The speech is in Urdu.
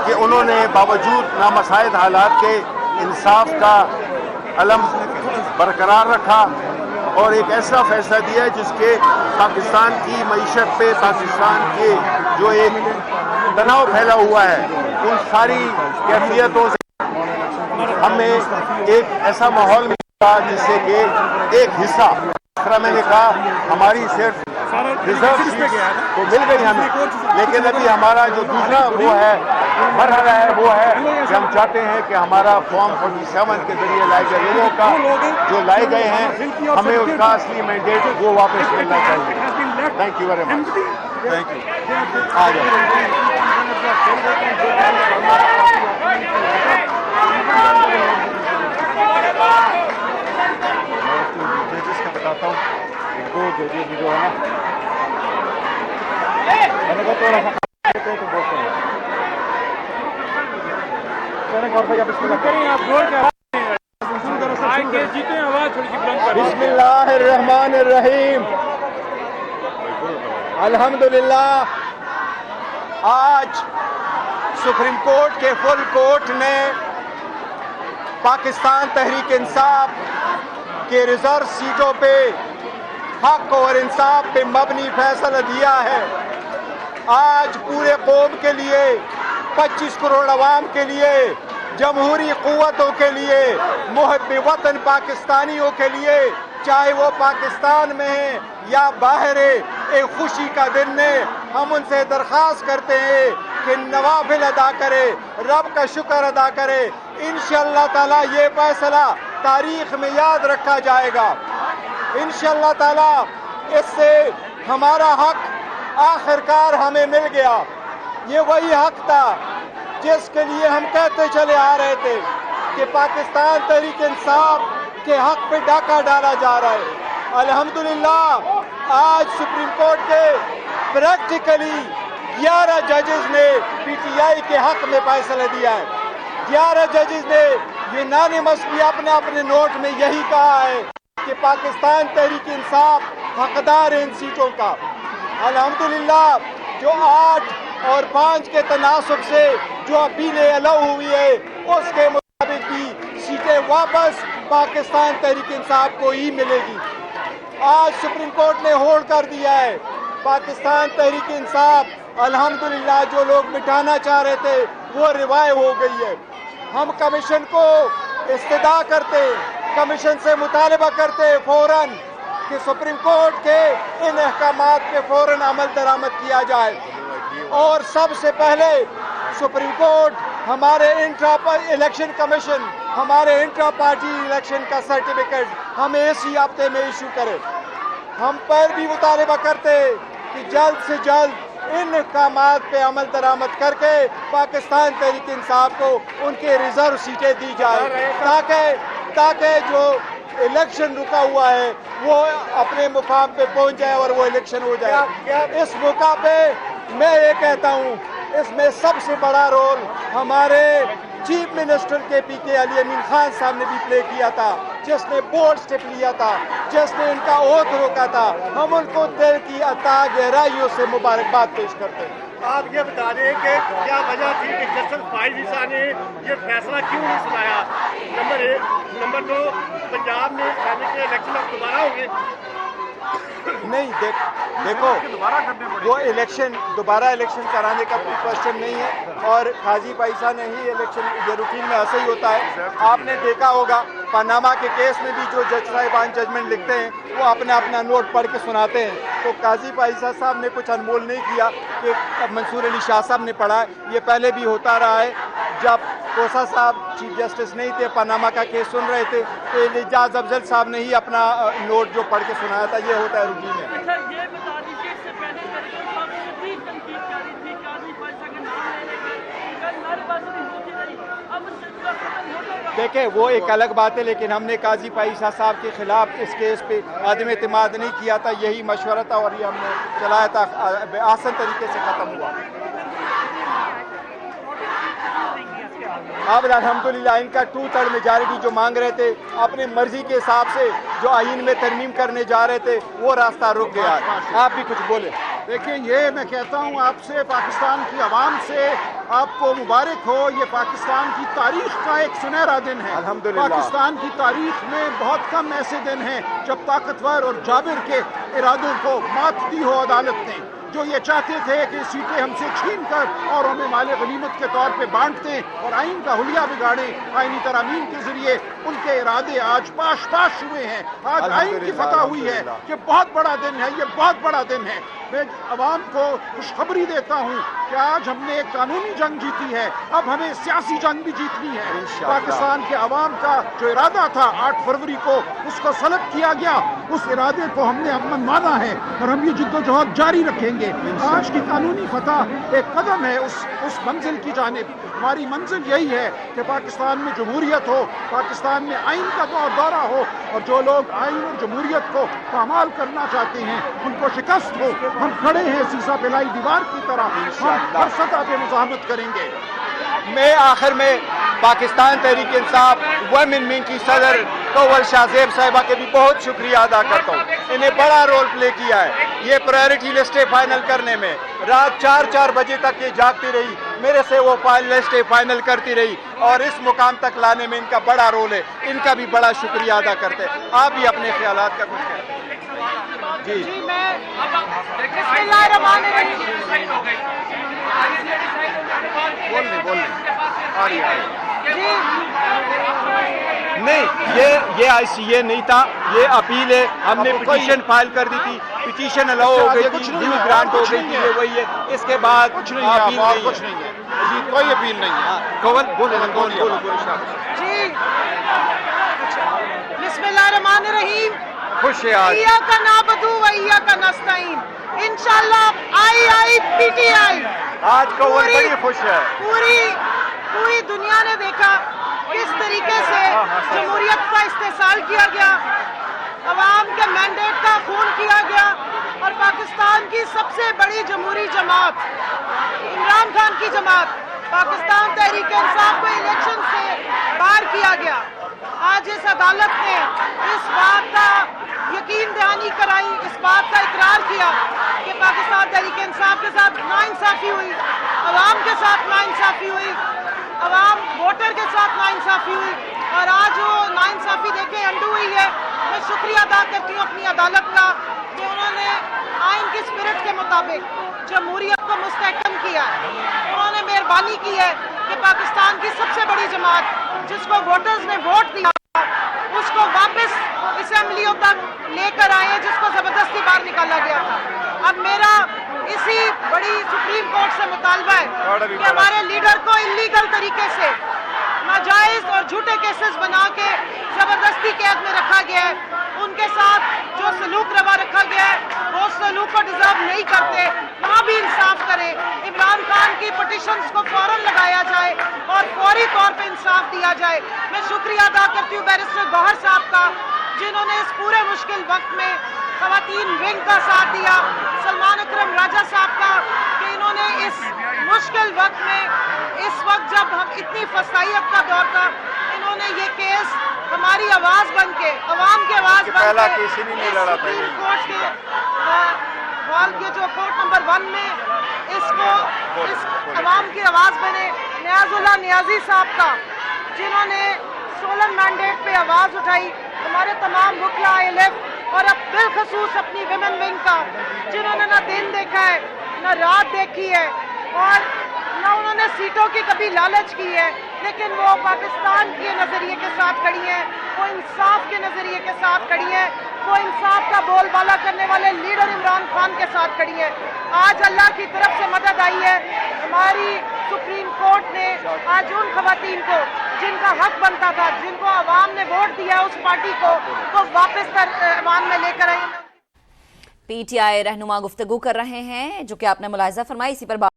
کہ انہوں نے باوجود نامساعد حالات کے انصاف کا علم برقرار رکھا اور ایک ایسا فیصلہ دیا جس کے پاکستان کی معیشت پہ، پاکستان کے جو ایک تناؤ پھیلا ہوا ہے، ان ساری کیفیتوں سے ہمیں ایک ایسا ماحول ملا جس سے کہ ایک حصہ، میں نے کہا ہماری صرف ریزرو سیٹس تو مل گئی ہمیں، لیکن ابھی ہمارا جو دوسرا وہ ہے مرحلہ ہے وہ ہے کہ ہم چاہتے ہیں کہ ہمارا فارم 47 کے ذریعے لائے گئے لوگوں کا جو لائے گئے ہیں ہمیں اس کا اصلی مینڈیٹ وہ واپس ملنا چاہیے۔ Thank you very much. Thank you. آ جاؤ۔ جس کا بتاتا ہوں دو ججز جو ہے نا میں نے کہا تھوڑا سا تو بولتے ہیں بسم اللہ الرحمن الرحیم۔ الحمدللہ آج سپریم کورٹ کے فل کورٹ نے پاکستان تحریک انصاف کے ریزرو سیٹوں پہ حق اور انصاف پہ مبنی فیصلہ دیا ہے۔ آج پورے قوم کے لیے، 25 کروڑ عوام کے لیے، جمہوری قوتوں کے لیے، محب وطن پاکستانیوں کے لیے، چاہے وہ پاکستان میں ہیں یا باہر ہے، ایک خوشی کا دن ہے۔ ہم ان سے درخواست کرتے ہیں کہ نوافل ادا کرے، رب کا شکر ادا کرے۔ انشاءاللہ تعالی یہ فیصلہ تاریخ میں یاد رکھا جائے گا۔ انشاءاللہ تعالی اس سے ہمارا حق آخرکار ہمیں مل گیا۔ یہ وہی حق تھا جس کے لیے ہم کہتے چلے آ رہے تھے کہ پاکستان تحریک انصاف کے حق پہ ڈاکہ ڈالا جا رہا ہے۔ الحمدللہ آج سپریم کورٹ کے پریکٹیکلی 11 ججز نے پی ٹی آئی کے حق میں فیصلہ دیا ہے۔ 11 ججز نے یونانیمسلی اپنے اپنے نوٹ میں یہی کہا ہے کہ پاکستان تحریک انصاف حقدار ہے ان سیٹوں کا۔ الحمدللہ جو 8 اور 5 کے تناسب سے جو اپیلیں الاؤ ہوئی ہے اس کے مطابق بھی سیٹیں واپس پاکستان تحریک انصاف کو ہی ملے گی۔ آج سپریم کورٹ نے ہولڈ کر دیا ہے پاکستان تحریک انصاف الحمدللہ جو لوگ مٹانا چاہ رہے تھے وہ ریوائیو ہو گئی ہے۔ ہم کمیشن کو استدعا کرتے، کمیشن سے مطالبہ کرتے فوراً کہ سپریم کورٹ کے ان احکامات پہ فوراً عمل درآمد کیا جائے، اور سب سے پہلے سپریم کورٹ ہمارے الیکشن کمیشن ہمارے انٹرا پارٹی الیکشن کا سرٹیفکیٹ ہمیں اسی ہفتے میں ایشو کرے۔ ہم پر بھی مطالبہ کرتے کہ جلد سے جلد ان احکامات پہ عمل درآمد کر کے پاکستان تحریک انصاف کو ان کے ریزرو سیٹیں دی جائے تاکہ جو الیکشن رکا ہوا ہے وہ اپنے مقام پہ پہنچ جائے اور وہ الیکشن ہو جائے۔ اس موقع پہ میں یہ کہتا ہوں اس میں سب سے بڑا رول ہمارے چیف منسٹر کے پی کے علی امین خان صاحب نے بھی پلے کیا تھا، جس نے بولڈ سٹیپ لیا تھا، جس نے ان کا اوتھ روکا تھا۔ ہم ان کو دل کی عطا گہرائیوں سے مبارکباد پیش کرتے ہیں۔ آپ یہ بتا دیں کہ کیا وجہ تھی کہ جسٹس فائز عیسیٰ نے یہ فیصلہ کیوں نہیں سنایا؟ نمبر 1۔ نمبر 2، پنجاب میں سینٹ کے الیکشن اب دوبارہ ہوں گے؟ نہیں، دیکھو وہ دوبارہ الیکشن کرانے کا کوئی کوشچن نہیں ہے، اور قاضی پائسا نے ہی الیکشن، یہ روٹین میں ایسا ہی ہوتا ہے۔ آپ نے دیکھا ہوگا پاناما کے کیس میں بھی جو جج صاحبان ججمنٹ لکھتے ہیں وہ اپنا نوٹ پڑھ کے سناتے ہیں، تو قاضی پائسا صاحب نے کچھ انمول نہیں کیا کہ منصور علی شاہ صاحب نے پڑھا ہے۔ یہ پہلے بھی ہوتا رہا ہے، جب کوسا صاحب چیف جسٹس نہیں تھے، پاناما کا کیس سن رہے تھے تو اعجاز افضل صاحب نے ہی اپنا نوٹ جو پڑھ کے سنایا تھا۔ یہ ہوتا ہے روٹین ہے۔ دیکھیں وہ ایک الگ بات ہے، لیکن ہم نے قاضی پائسا صاحب کے خلاف اس کیس پہ عدم اعتماد نہیں کیا تھا، یہی مشورہ تھا اور یہ ہم نے چلایا تھا، آسان طریقے سے ختم ہوا۔ اب الحمدللہ ان کا 2/3 میجارٹی جو مانگ رہے تھے اپنی مرضی کے حساب سے جو آئین میں ترمیم کرنے جا رہے تھے وہ راستہ رک گیا۔ آپ بھی کچھ بولے۔ دیکھیں یہ میں کہتا ہوں آپ سے، پاکستان کی عوام سے، آپ کو مبارک ہو. یہ پاکستان کی تاریخ کا ایک سنہرا دن ہے. الحمدللہ. پاکستان کی تاریخ میں بہت کم ایسے دن ہیں جب طاقتور اور جابر کے ارادوں کو مات دی ہو عدالت نے. جو یہ چاہتے تھے کہ سیٹیں ہم سے چھین کر اور ہمیں مال غنیمت کے طور پہ بانٹ دیں اور آئین کا حلیہ بگاڑیں، آئینی ترامیم کے ذریعے ان کے ارادے آج پاش پاش ہوئے ہیں. آج آئین کی فتح ہوئی ہے. یہ بہت بڑا دن ہے، یہ بہت بڑا دن ہے. میں عوام کو خوشخبری دیتا ہوں کہ آج ہم نے ایک قانونی جنگ جیتی ہے، اب ہمیں سیاسی جنگ بھی جیتنی ہے. پاکستان کے عوام کا جو ارادہ تھا 8 فروری کو، اس کو سلب کیا گیا. اس ارادے کو ہم نے امن مانا ہے اور ہم یہ جدوجہد جاری رکھیں گے. آج کی قانونی فتح ایک قدم ہے اس منزل کی جانب. ہماری منزل یہی ہے کہ پاکستان میں جمہوریت ہو، پاکستان میں آئین کا دورہ ہو، اور جو لوگ آئین اور جمہوریت کو پامال کرنا چاہتے ہیں ان کو شکست ہو. ہم کھڑے ہیں سیسا پھیلائی دیوار کی طرح، ہم ہر سطح پہ مزاحمت کریں گے. میں آخر میں پاکستان تحریک انصاف ویمن ونگ کی صدر کول شاہ زیب صاحبہ کے بھی بہت شکریہ ادا کرتا ہوں. انہیں بڑا رول پلے کیا ہے یہ پرائیورٹی لسٹیں فائنل کرنے میں. رات 4 بجے تک یہ جاگتی رہی، میرے سے وہ لسٹیں فائنل کرتی رہی اور اس مقام تک لانے میں ان کا بڑا رول ہے. ان کا بھی بڑا شکریہ ادا کرتے ہیں. آپ بھی اپنے خیالات کا کچھ کہیں. جی میں بسم اللہ الرحمن الرحیم. بول لیں آ رہی ہے. جی نہیں یہ یہ نہیں تھا، یہ اپیل ہے. ہم نے پٹیشن فائل کر دی تھی، پٹیشن الاؤ ہو گئی تھی، نیو گرانٹ ہو گئی تھی. یہ وہی ہے. اس کے بعد کچھ نہیں ہے، اور کچھ نہیں ہے، مزید کوئی اپیل نہیں ہے. بولو. جی بسم اللہ الرحمن الرحیم. خوش ہے آج. ایاک نعبد و ایاک نستعین. انشاءاللہ پی ٹی آئی آج کول بڑی خوش ہے. پوری دنیا نے دیکھا کس طریقے سے جمہوریت کا استحصال کیا گیا، عوام کے مینڈیٹ کا خون کیا گیا، اور پاکستان کی سب سے بڑی جمہوری جماعت عمران خان کی جماعت پاکستان تحریک انصاف کو الیکشن سے باہر کیا گیا. آج اس عدالت نے اس بات کا یقین دہانی کرائی، اس بات کا اقرار کیا کہ پاکستان تحریک انصاف کے ساتھ ناانصافی ہوئی، عوام کے ساتھ ناانصافی ہوئی، عوام ووٹر کے ساتھ ناانصافی ہوئی، اور آج وہ ناانصافی دیکھیں انڈو ہوئی ہے. میں شکریہ ادا کرتی ہوں اپنی عدالت کا کہ انہوں نے آئین کی اسپرٹ کے مطابق جمہوریت کو مستحکم کیا ہے. انہوں نے مہربانی کی ہے کہ پاکستان کی سب سے بڑی جماعت جس کو ووٹرز نے ووٹ دیا اس کو واپس اسمبلیوں تک لے کر آئے، جس کو زبردستی باہر نکالا گیا تھا. اب میرا اسی بڑی سپریم کورٹ سے مطالبہ ہے کہ ہمارے لیڈر کو انلیگل طریقے سے ناجائز اور جھوٹے کیسز بنا کے زبردستی قید میں رکھا گیا ہے. ان کے ساتھ جو سلوک روا رکھا گیا ہے وہ سلوک کو ڈیزرو نہیں کرتے. وہاں بھی انصاف کرے. عمران خان کی پٹیشنز کو فوراً لگایا جائے اور فوری طور پہ انصاف دیا جائے. میں شکریہ ادا کرتی ہوں بیرسٹر گوہر صاحب کا جنہوں نے اس پورے مشکل وقت میں خواتین ونگ کا ساتھ دیا، سلمان اکرم راجہ صاحب کا کہ انہوں نے اس مشکل وقت میں، اس وقت جب ہم اتنی فسائیت کا دور تھا، انہوں نے یہ کیس ہماری آواز بن کے، عوام کی آواز بن کے سپریم کورٹ کے ہال کے جو کورٹ نمبر 1 میں اس کو اس عوام کی آواز بنے. نیاز اللہ نیازی صاحب کا جنہوں نے سولن مینڈیٹ پہ آواز اٹھائی، ہمارے تمام وکلا ILF، اور اب بالخصوص اپنی ویمن ونگ کا جنہوں نے نہ دن دیکھا ہے نہ رات دیکھی ہے اور نہ انہوں نے سیٹوں کی کبھی لالچ کی ہے، لیکن وہ پاکستان کے نظریے کے ساتھ کھڑی ہیں، وہ انصاف کے نظریے کے ساتھ کھڑی ہیں، وہ انصاف کا بول بالا کرنے والے لیڈر عمران خان کے ساتھ کھڑی ہیں. آج اللہ کی طرف سے مدد آئی ہے. ہماری سپریم کورٹ نے آج ان خواتین کو جن کا حق بنتا تھا، جن کو عوام نے ووٹ دیا اس پارٹی کو واپس ایوان میں لے کر آئی. PTI رہنما گفتگو کر رہے ہیں جو کہ آپ نے ملاحظہ فرمائی. اسی پر